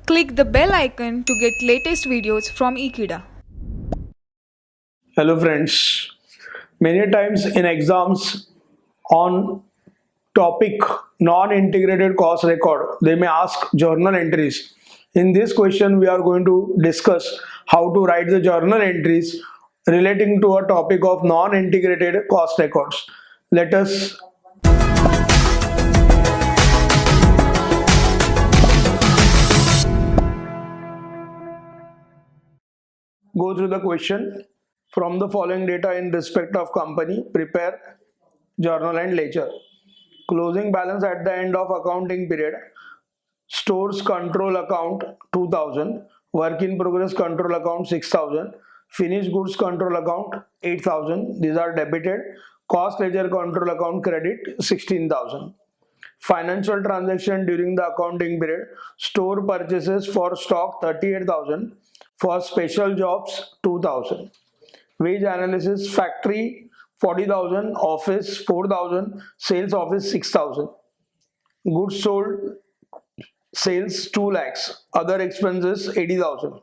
Click the bell icon to get latest videos from Ekeeda. Hello friends, many times in exams on topic non-integrated cost record, they may ask journal entries. In this question, we are going to discuss how to write the journal entries relating to a topic of non-integrated cost records. Let us go through the question. From the following data in respect of company, prepare journal and ledger. Closing balance at the end of accounting period. Stores control account 2000, work in progress control account 6000, finished goods control account 8000. These are debited. Cost ledger control account credit 16,000. Financial transaction during the accounting period. Store purchases for stock 38,000, for special jobs 2,000. Wage analysis, factory 40,000, office 4,000, sales office 6,000. Goods sold, sales 2 lakhs, other expenses 80,000.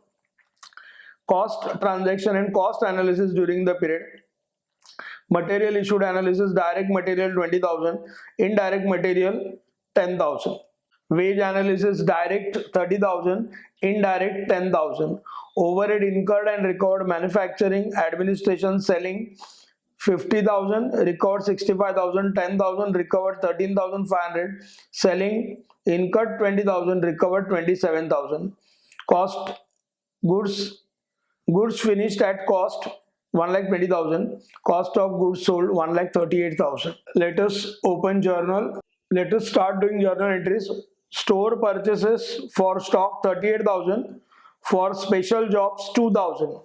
Cost transaction and cost analysis during the period. Material issued analysis, direct material 20,000, indirect material 10,000. Wage analysis, direct 30,000, indirect 10,000. Overhead incurred and recovered, manufacturing, administration, selling 50,000, recovered 65,000, 10,000, recovered 13,500, selling incurred 20,000, recovered 27,000. Cost goods finished at cost 1,20,000, cost of goods sold 1,38,000. Let us open journal. Let us start doing journal entries. Store purchases for stock 38,000, for special jobs 2,000.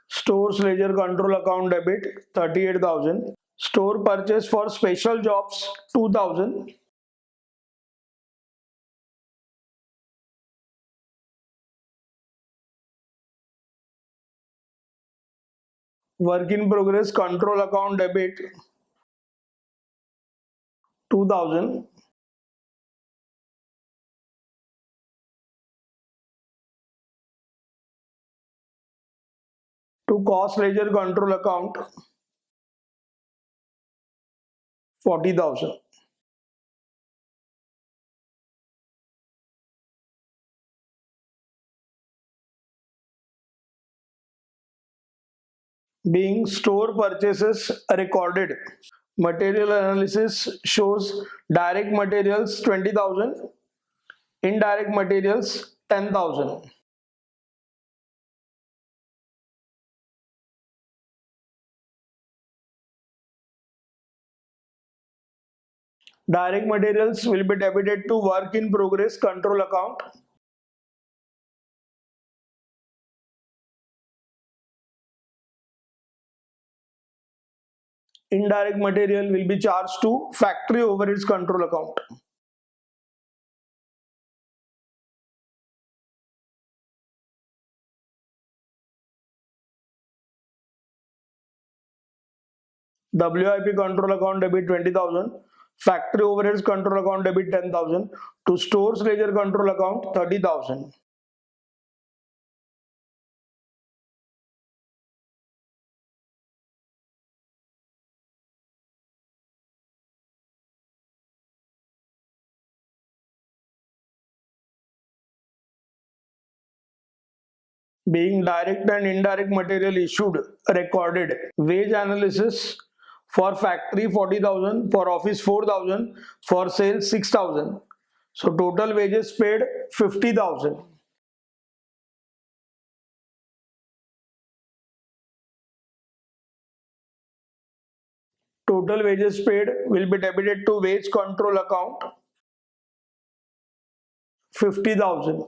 Stores ledger control account debit 38,000. Store purchase for special jobs 2,000. Work in progress control account debit 2,000. To cost ledger control account 40,000. Being store purchases recorded. Material analysis shows direct materials 20,000, indirect materials 10,000. Direct materials will be debited to work in progress control account. Indirect material will be charged to factory overheads control account. WIP control account debit 20,000, factory overheads control account debit 10,000, to stores ledger control account 30,000. Being direct and indirect material issued recorded. Wage analysis for factory 40,000, for office 4,000, for sales 6,000. So total wages paid 50,000. Total wages paid will be debited to wage control account 50,000.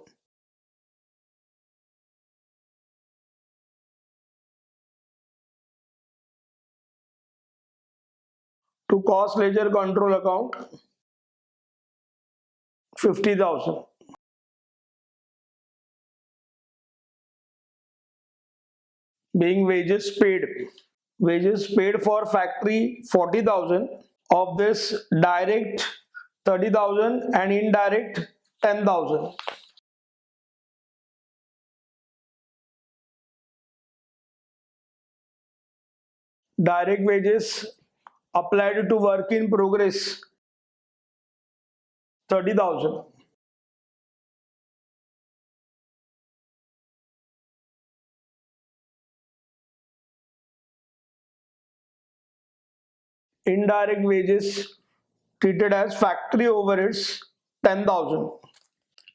To cost ledger control account 50,000. being wages paid. Wages paid for factory 40,000. Of this, direct 30,000 and indirect 10,000. Direct wages applied to work in progress 30,000. Indirect wages treated as factory overheads 10,000.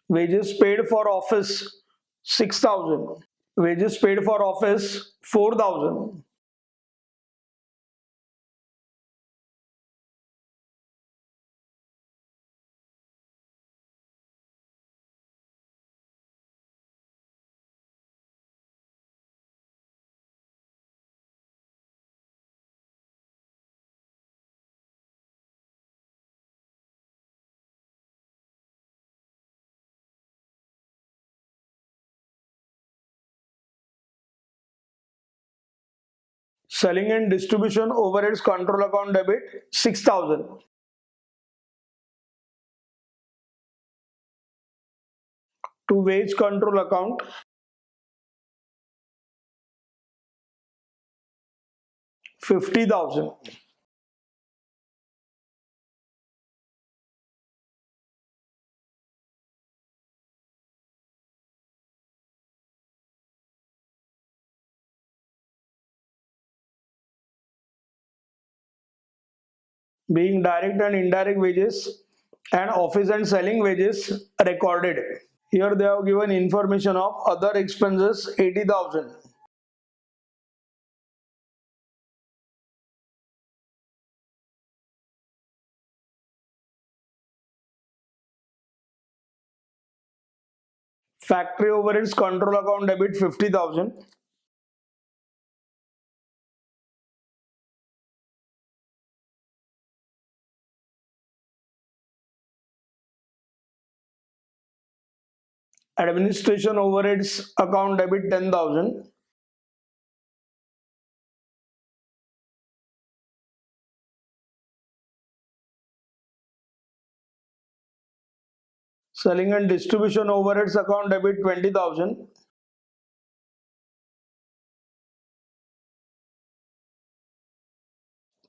Wages paid for office 6,000. Wages paid for office 4,000. Selling and distribution overheads control account debit 6,000. To wage control account 50,000. Being direct and indirect wages and office and selling wages recorded. Here they have given information of other expenses 80,000. Factory overheads control account debit 50,000. Administration overheads account debit 10,000. Selling and distribution overheads account debit 20,000.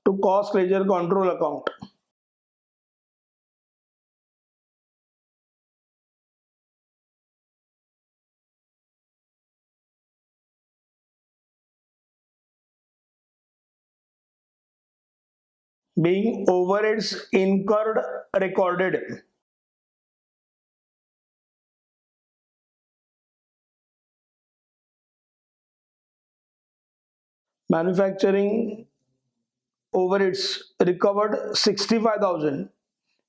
To cost ledger control account. Being overheads incurred recorded. Manufacturing overheads recovered 65,000.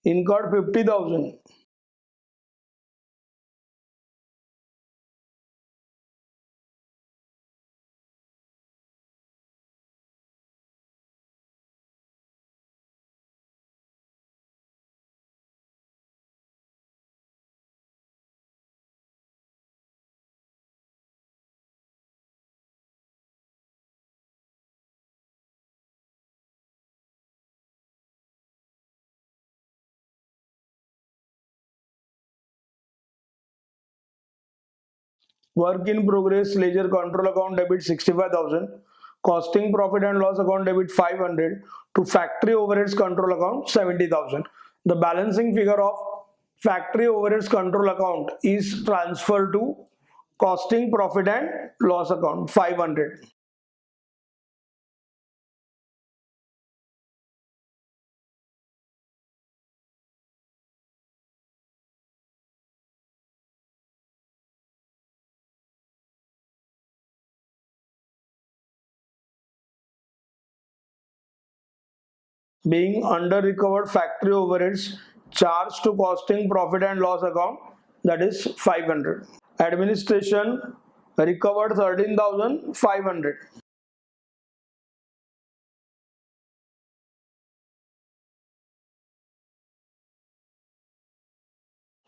Incurred 50,000. Work in progress ledger control account debit 65,000. Costing profit and loss account debit 500. To factory overheads control account 70,000. The balancing figure of factory overheads control account is transferred to costing profit and loss account 500. Being under recovered factory overheads charged to costing profit and loss account, that is 500. Administration recovered 13,500.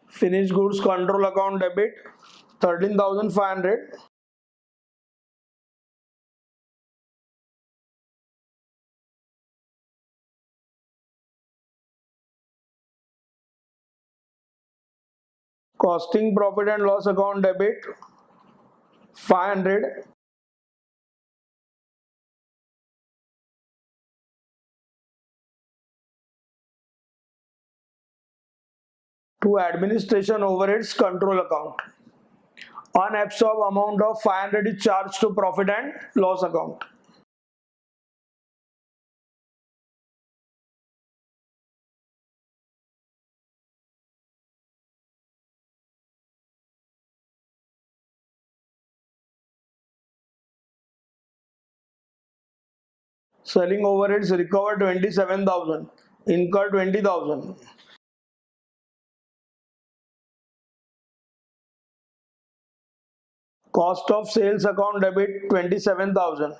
Finished goods control account debit 13,500. Costing profit and loss account debit 500. To administration overheads control account. Unabsorbed amount of 500 is charged to profit and loss account. Selling overheads recovered 27,000, incurred 20,000. Cost of sales account debit 27,000.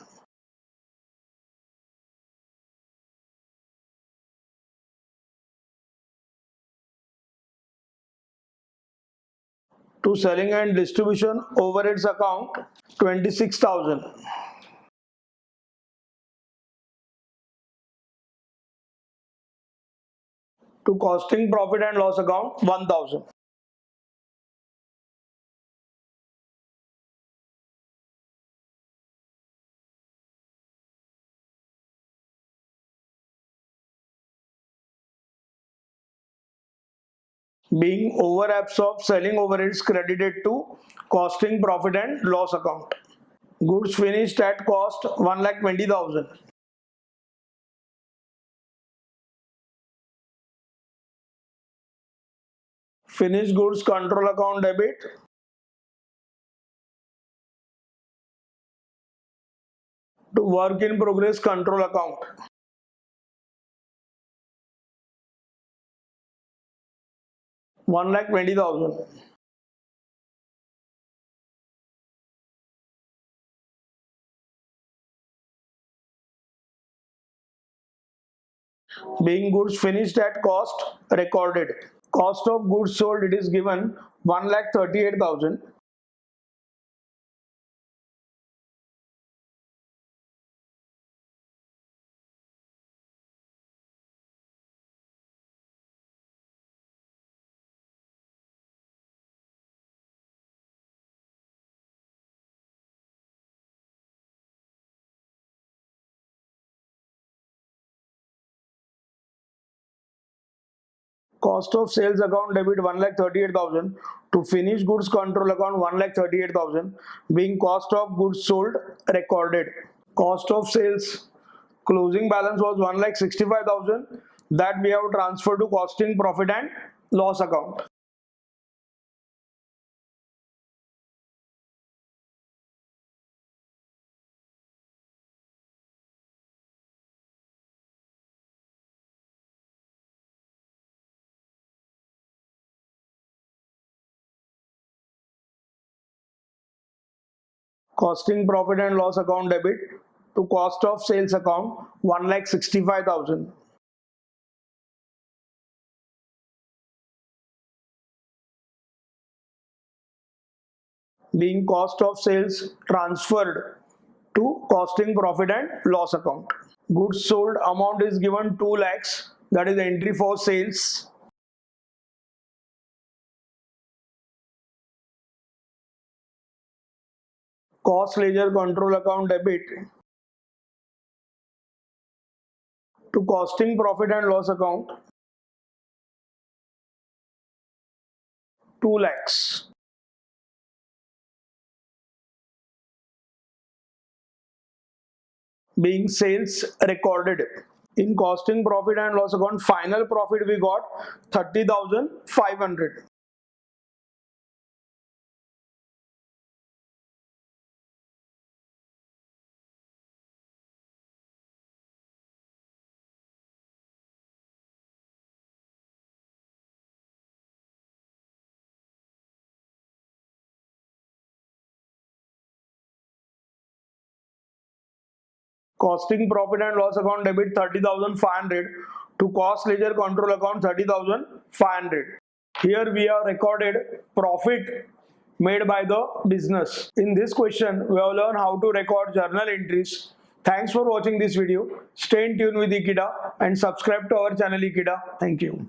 To selling and distribution overheads account 26,000. To costing profit and loss account 1,000. Being over absorbed selling overheads credited to costing profit and loss account. Goods finished at cost 1,20,000. Finished goods control account debit to work in progress control account. $1,20,000. Being goods finished at cost recorded. Cost of goods sold it is given 1,38,000. Cost of sales account debit 1,38,000 to finished goods control account 1,38,000 being cost of goods sold recorded. Cost of sales closing balance was 1,65,000 that we have transferred to costing profit and loss account. Costing profit and loss account debit to cost of sales account 1,65,000. Being cost of sales transferred to costing profit and loss account. Goods sold amount is given 2 lakhs, that is entry for sales. Cost ledger control account debit to costing profit and loss account 2 lakhs. Being sales recorded. In costing profit and loss account final profit we got 30,500. Costing profit and loss account debit 30,500 to cost ledger control account 30,500. Here we have recorded profit made by the business. In this question, we have learned how to record journal entries. Thanks for watching this video. Stay in tune with Ekeeda and subscribe to our channel Ekeeda. Thank you.